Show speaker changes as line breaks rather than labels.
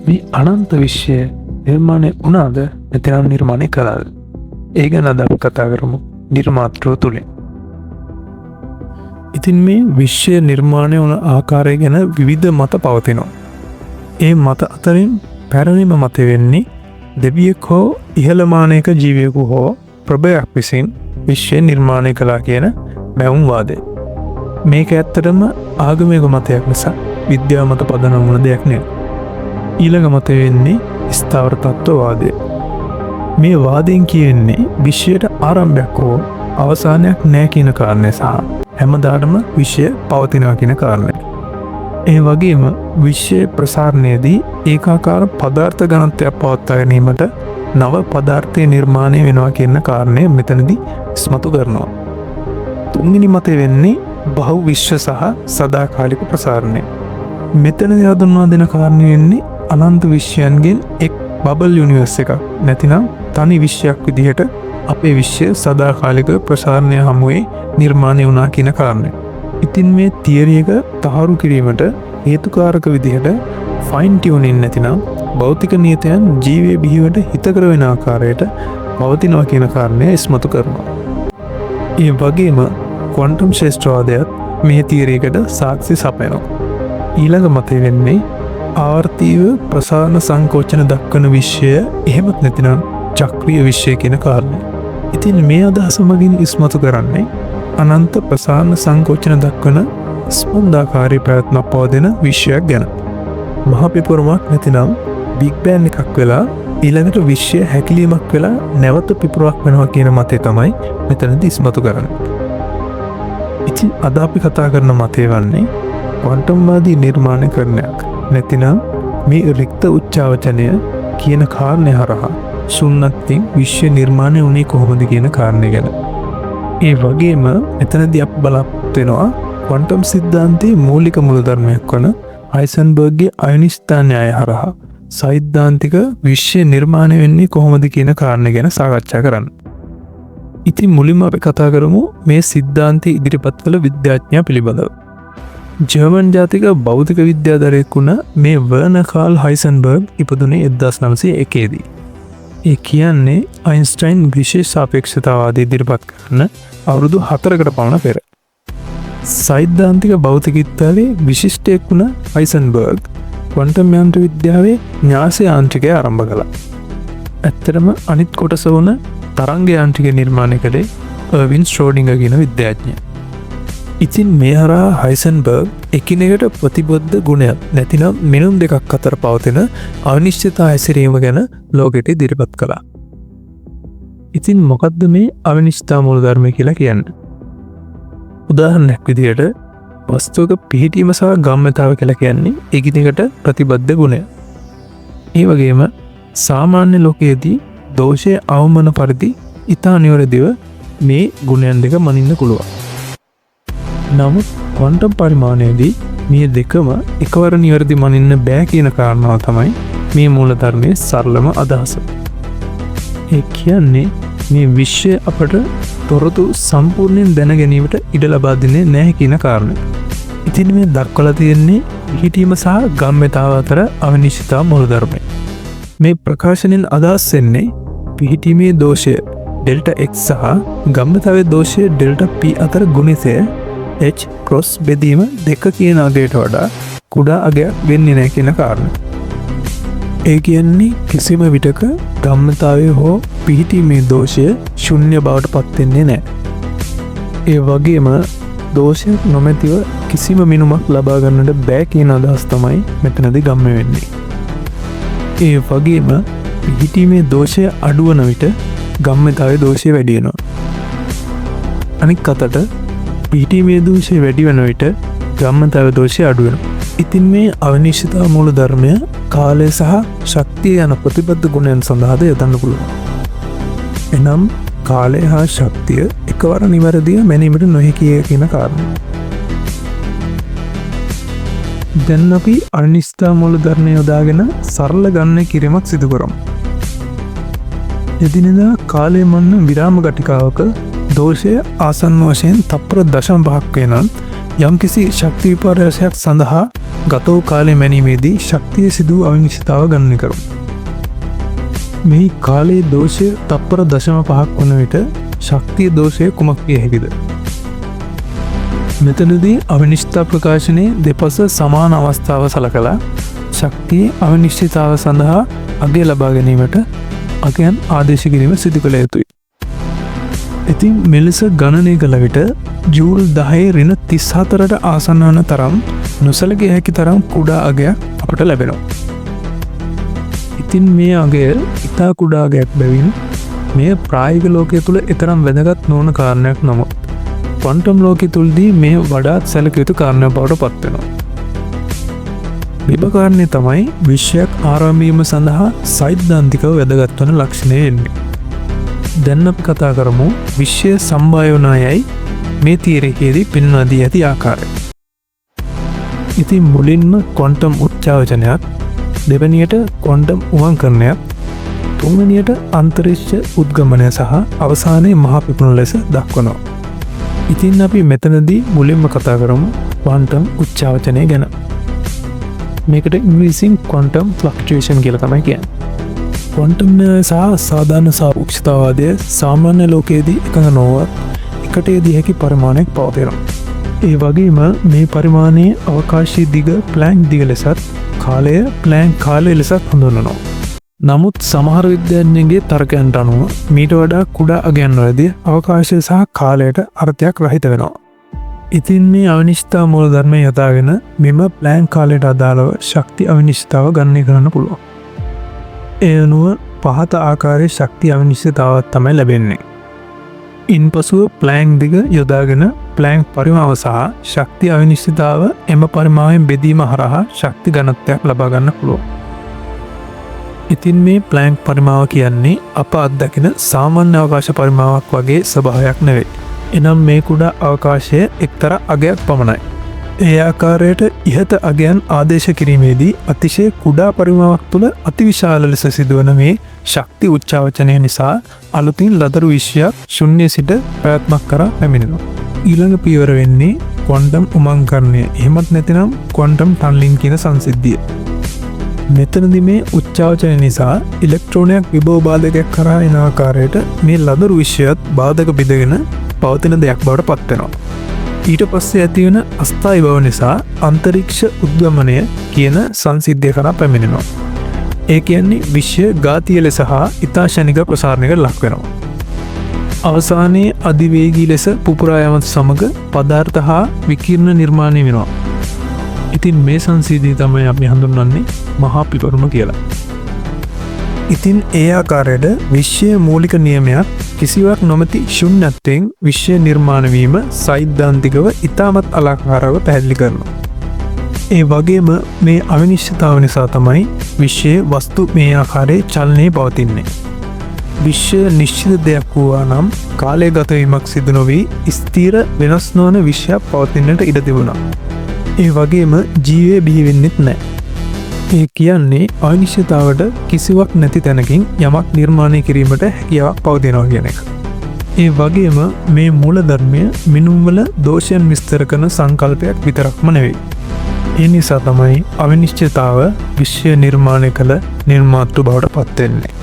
මේ අනන්ත විශ්වය නිර්මාණය වුණාද නැතිනම් නිර්මාණය කළාද? ඒ ගැන අද අපි කතා කරමු නිර්මාතෘව තුළින්. ඉතින් මේ විශ්වය නිර්මාණය වන ආකාරය ගැන විවිධ මත පවතිනවා. ඒ මත අතරින් පැරණිම මත වෙන්නේ දෙවියෙක් හෝ ඉහළ මානයක ජීවියෙකු හෝ ප්‍රභයක් විසින් විශ්වය නිර්මාණය කළා කියන බැවුම් වාදය. මේක ඇත්තටම ආගමික මතයක් නිසා විද්‍යාව මත පදනම් වුණ දෙයක් නෙවෙයි. ඊළඟ මතය වෙන්නේ ස්ථාවර තත්ත්වවාදය. මේ වාදයෙන් කියන්නේ විශ්වයට ආරම්භයක් හෝ අවසානයක් නැහැ කියන කාරණය සහ හැමදාටම විශ්වය පවතිනවා කියන කාරණය. ඒ වගේම විශ්වයේ ප්‍රසාරණයේදී ඒකාකාර පදාර්ථ ඝනත්වයක් පවත්වා ගැනීමට නව පදාර්ථය නිර්මාණය වෙනවා කියන කාරණය මෙතනදී ඉස්මතු කරනවා. තුන්වෙනි මතය වෙන්නේ බහු විශ්ව සහ සදාකාලික ප්‍රසාරණය. මෙතනදී හඳුන්වා දෙන කාරණය වෙන්නේ අනන්ත විශ්වයන්ගෙන් එක් බබල් යුනිවර්ස් එකක් නැතිනම් තනි විශ්වයක් විදිහට අපේ විශ්වය සදාකාලික ප්‍රසාරණය හමුවේ නිර්මාණය වුණා කියන කාරණය. ඉතින් මේ තියරි එක තහවුරු කිරීමට හේතුකාරක විදිහට ෆයින් ටියුනින් නැතිනම් භෞතික නියතයන් ජීවයේ බිහිවට හිතකර වෙන ආකාරයට පවතිනවා කියන කාරණය ඉස්මතු කරනවා. ඒ වගේම ක්වොන්ටම් ශාස්ත්‍රවාදයත් මේ තියරි එකට සාක්ෂි සපයනවා. ඊළඟ මතය වෙන්නේ ආවර්තීව ප්‍රසාරණ සංකෝචන දක්වන විශ්වය එහෙමත් නැතිනම් චක්‍රීය විශ්වය කියන කාරණය. ඉතින් මේ අදහස මගින් ඉස්මතු කරන්නේ අනන්ත ප්‍රසාරණ සංකෝචන දක්වන ස්පන්දාකාරී පැවැත්මක් පවතින විශ්වයක් ගැන. මහා පිපුරුමක් නැතිනම් බිග් බෑන් එකක් වෙලා ඊළඟට විශ්වය හැකිලීමක් වෙලා නැවත පිපුරුවක් වෙනවා කියන මතය තමයි මෙතනදී ඉස්මතු කරන්නේ. ඉතින් අද අපි කතා කරන මතය වන්නේ ක්වොන්ටම්වාදී නිර්මාණකරණයක් නැතිනම් මේ රික්ත උච්චාවචනය කියන කාරණය හරහා ශුන්‍යත්වයෙන් විශ්ව නිර්මාණය වුණේ කොහොමද කියන කාරණය ගැන. ඒ වගේම එතනදී අපි බලාපොරොත්තු වෙනවා ක්වොන්ටම් සිද්ධාන්තයේ මූලික මූලධර්මයක් වන හයිසන්බර්ග්ගේ අයනිස්ථාන න්‍යාය හරහා සෛද්ධාන්තික විශ්ව නිර්මාණය වෙන්නේ කොහොමද කියන කාරණය ගැන සාකච්ඡා කරන්න. ඉතින් මුලින්ම අපි කතා කරමු මේ සිද්ධාන්තය ඉදිරිපත් කළ විද්‍යාඥයා පිළිබඳව. ජර්මන් ජාතික භෞතික විද්‍යාධරයෙක් වුණ මේ වර්නර් කාර්ල් හයිසන්බර්ග් ඉපදුනේ 1901 දී. ඒ කියන්නේ අයින්ස්ටයින් විශේෂ සාපේක්ෂතාවාදය ඉදිරිපත් කරන අවුරුදු 4කට පමණ පෙර. සෛද්ධාන්තික භෞතිකීත්වයේ විශිෂ්ටයෙක් වුණ හයිසන්බර්ග් ක්වොන්ටම් යාන්ත්‍ර විද්‍යාවේ න්‍යාස යාන්ත්‍රිකය ආරම්භ කළා. ඇත්තටම අනිත් කොටස වුණ තරංග යාන්ත්‍රිකය නිර්මාණය කළේ අර්වින් ශ්‍රෝඩින්ගර් කියන විද්‍යාඥයා. ඉතින් මේ හරහා හයිසන්බර්ග් එකිනෙකට ප්‍රතිබද්ධ ගුණයක් නැතිනම් මෙනුම් දෙකක් අතර පවතින අනිශ්චිතතා හැසිරීම ගැන ලෝකෙට ඉදිරිපත් කළා. ඉතින් මොකක්ද මේ අනිශ්චිතතා මූලධර්මය කියලා කියන්නේ? උදාහරණයක් විදිහට වස්තුවක පිහිටීම සහ ගම්‍යතාව කියලා කියන්නේ එකිනෙකට ප්‍රතිබද්ධ ගුණය. ඒ වගේම සාමාන්‍ය ලෝකයේදී දෝෂය අවමන පරිදි ඉතා නිවැරදිව මේ ගුණයන් දෙක මනින්න පුළුවන්. නමුත් ක්වොන්ටම් පරිමාණයේදී මේ දෙකම එකවර නිවැරදි මනින්න බෑ කියන කාරණාව තමයි මේ මූලධර්මයේ සරලම අදහස. ඒ කියන්නේ මේ විශ්වය අපට තොරතුරු සම්පූර්ණයෙන් දැන ගැනීමට ඉඩ ලබා දෙන්නේ නැහැ කියන කාරණය. ඉතින් මේ දක්වලා තියෙන්නේ පිහිටීම සහ ගම්‍යතාව අතර අනිශ්චිතතා මූලධර්මය. මේ ප්‍රකාශනයෙන් අදහස් වෙන්නේ පිහිටීමේ දෝෂය ඩෙල්ටා x සහ ගම්‍යතාවේ දෝෂය ඩෙල්ටා p අතර ගුණිතය h ක්‍රොස් බෙදීම දෙක කියන අගයට වඩා කුඩා අගයක් වෙන්නේ නැහැ කියන කාරණය. ඒ කියන්නේ කිසිම විටක ගම්‍යතාවයේ හෝ පිහිටීමේ දෝෂය ශුන්‍ය බවට පත් වෙන්නේ නැහැ. ඒ වගේම දෝෂයක් නොමැතිව කිසිම මිනුමක් ලබා ගන්නට බෑ කියන අදහස් තමයි මෙතනදී ගම්‍ය වෙන්නේ. ඒ වගේම පිහිටීමේ දෝෂය අඩු වන විට ගම්‍යතාවයේ දෝෂය වැඩි වෙනවා. අනික් අතට පිහිටීමේ දෝෂය වැඩි වෙන විට ගම්‍යතාවයේ දෝෂය අඩු වෙනවා. ඉතින් මේ අනිශ්චිතතා මූලධර්මය කාලය සහ ශක්තිය යන ප්‍රතිබද්ධ ගුණයන් සඳහාද යොදන්න පුළුවන්. එනම් කාලය හා ශක්තිය එකවර නිවැරදිව මැනීමට නොහැකිය කියන කාරණය. දැන් අපි අනිශ්චිතතා මූලධර්මය යොදාගෙන සරල ගණනය කිරීමක් සිදු කරමු. එදිනෙදා කාලය මන්න විරාම ගටිකාවක දෝෂය ආසන්න වශයෙන් තප්පර 0.5ක් වෙනත් යම්කිසි ශක්ති විපර්යාසයක් සඳහා ගත වූ කාලය මැනීමේදී ශක්තිය සිදු අවිනිශ්චිතතාව ගණනය කරමු. මේ කාලයේ දෝෂය තත්පර 0.5ක් වන විට ශක්තිය දෝෂය කුමක් විය හැකිද? මෙතනදී අවිනිශ්චිත ප්‍රකාශනයේ දෙපස සමාන අවස්ථාව සලකලා ශක්තියේ අවිනිශ්චිතතාව සඳහා අගය ලබා ගැනීමට අගයන් ආදේශ කිරීම සිදු කළ යුතුයි. ඉතින් මෙලෙස ගණනය කළ විට ජූල් 10 ඍණ 34ට ආසන්න වන තරම් නොසලකිය හැකි තරම් කුඩා අගයක් අපට ලැබෙනවා. ඉතින් මේ අගය ඉතා කුඩා අගයක් බැවින් මෙය ප්‍රායෝගික ලෝකයේ තුල එතරම් වැදගත් නොවන කාරණයක් නමුත් ක්වොන්ටම් ලෝකයේ තුලදී මේ වඩාත් සැලකිය යුතු කාරණයක් බවට පත් වෙනවා. මෙම කාරණය තමයි විශ්වයක් ආරම්භ වීම සඳහා සෛද්ධාන්තිකව වැදගත් වන ලක්ෂණය එන්නේ. දැන් අපි කතා කරමු විශ්වය සම්භාව්‍ය වුණායයි මේ තීරකයේදී පෙන්වා දී ඇති ආකාරය. ඉතින් මුලින්ම ක්වොන්ටම් උච්චාවචනයක්, දෙවැනියට ක්වොන්ටම් උවංකරණයක්, තුන්වැනියට අන්තරික්ෂ උද්ගමනය සහ අවසානයේ මහා පිපුණු ලෙස දක්වනවා. ඉතින් අපි මෙතනදී මුලින්ම කතා කරමු ක්වොන්ටම් උච්චාවචනය ගැන. මේකට ඉංග්‍රීසියෙන් ක්වොන්ටම් ෆ්ලක්චුේෂන් කියලා තමයි කියන්නේ. ක්වොන්ටම් සහ සාධාරණ සාපේක්ෂතාවාදය සාමාන්‍ය ලෝකයේදී එකඟ නොවත් එකට යෙදිය හැකි පරිමාණයක් පවතිනවා. ඒ වගේම මේ පරිමාණයේ අවකාශයේ දිග ප්ලෑන්ක් දිග ලෙසත් කාලය ප්ලෑන්ක් කාලය ලෙසත් හඳුන්වනවා. නමුත් සමහර විද්‍යාඥයන්ගේ තර්කයන්ට අනුව මීට වඩා කුඩා අගයන් වලදී අවකාශය සහ කාලයට අර්ථයක් රහිත වෙනවා. ඉතින් මේ අවිනිශ්චිතතාව මූලධර්මය යොදාගෙන මෙම ප්ලෑන්ක් කාලයට අදාළව ශක්ති අවිනිශ්චිතතාව ගණනය කරන්න පුළුවන්. ඒ අනුව පහත ආකාරයේ ශක්ති අවිනිශ්චිතතාවක් තමයි ලැබෙන්නේ. ඉන්පසුව ප්ලෑන්ක් දිග යොදාගෙන ප්ලෑන්ක් පරිමාව සහ ශක්ති අවිනිශ්චිතතාව එම පරිමාවෙන් බෙදීම හරහා ශක්ති ඝනත්වයක් ලබා ගන්න පුළුවන්. ඉතින් මේ ප්ලෑන්ක් පරිමාව කියන්නේ අප අත්දකින සාමාන්‍ය අවකාශ පරිමාවක් වගේ ස්වභාවයක් නෙවෙයි. එනම් මේ කුඩා අවකාශය එක්තරා අගයක් පමණයි. ඒ ආකාරයට ඉහත අගයන් ආදේශ කිරීමේදී අතිශය කුඩා පරිමාවක් තුළ අතිවිශාල ලෙස සිදුවන මේ ශක්ති උච්චාවචනය නිසා අලුතින් ලදරු විශ්වයක් ශුන්‍ය සිට පැවැත්මක් කරා පැමිණෙනවා. ඊළඟ පියවර වෙන්නේ ක්වොන්ටම් උමංකරණය. එහෙමත් නැතිනම් ක්වොන්ටම් ටනලින් කියන සංසිද්ධිය. මෙතනදී මේ උච්චාවචනය නිසා ඉලෙක්ට්‍රෝනයක් විභව බාධකයක් කරා එන ආකාරයට මේ ලදරු විශ්වයත් බාධක බිඳගෙන පවතින දෙයක් බවට පත් වෙනවා. ඊට පස්සේ ඇතිවන අස්ථායි බව නිසා අන්තරික්ෂ උද්ගමනය කියන සංසිද්ධිය කරා පැමිණෙනවා. ඒ කියන්නේ විශ්වය ඝාතීය ලෙස හා ඉතා ෂණික ප්‍රසාරණයකට ලක් වෙනවා. අවසානයේ අධිවේගී ලෙස පුපුරා යාමත් සමග පදාර්ථ හා විකිරණ නිර්මාණය වෙනවා. ඉතින් මේ සංසිද්ධිය තමයි අපි හඳුන්වන්නේ මහා පිපරුම කියලා. ඉතින් ඒ ආකාරයට විශ්වයේ මූලික නියමයක් කිසිවක් නොමැති ශුන්‍යත්වයෙන් විශ්වය නිර්මාණය වීම සෛද්ධාන්තිකව ඉතාමත් අලංකාරව පැහැදිලි කරනවා. ඒ වගේම මේ අවිනිශ්චිතතාව නිසා තමයි විශ්වයේ වස්තු මේ ආකාරයේ චලනයේ පවතින්නේ. විශ්වය නිශ්චිත දෙයක් වූවා නම් කාලය ගත වීමක් සිදු නොවී ස්ථිර වෙනස් නොවන විශ්වයක් පවතින්නට ඉඩ තිබුණා. ඒ වගේම ජීවය බිහි වෙන්නෙත් නැහැ. ඒ කියන්නේ අනිශ්චිතතාවට කිසිවක් නැති තැනකින් යමක් නිර්මාණය කිරීමට හැකියාවක් පවතිනවා කියන එක. ඒ වගේම මේ මූලධර්මය මිනුම්වල දෝෂයන් විස්තර කරන සංකල්පයක් විතරක්ම නෙවෙයි. ඒ නිසා තමයි අවිනිශ්චිතතාව විශ්වය නිර්මාණය කළ නිර්මාතෘ බවට පත් වෙන්නේ.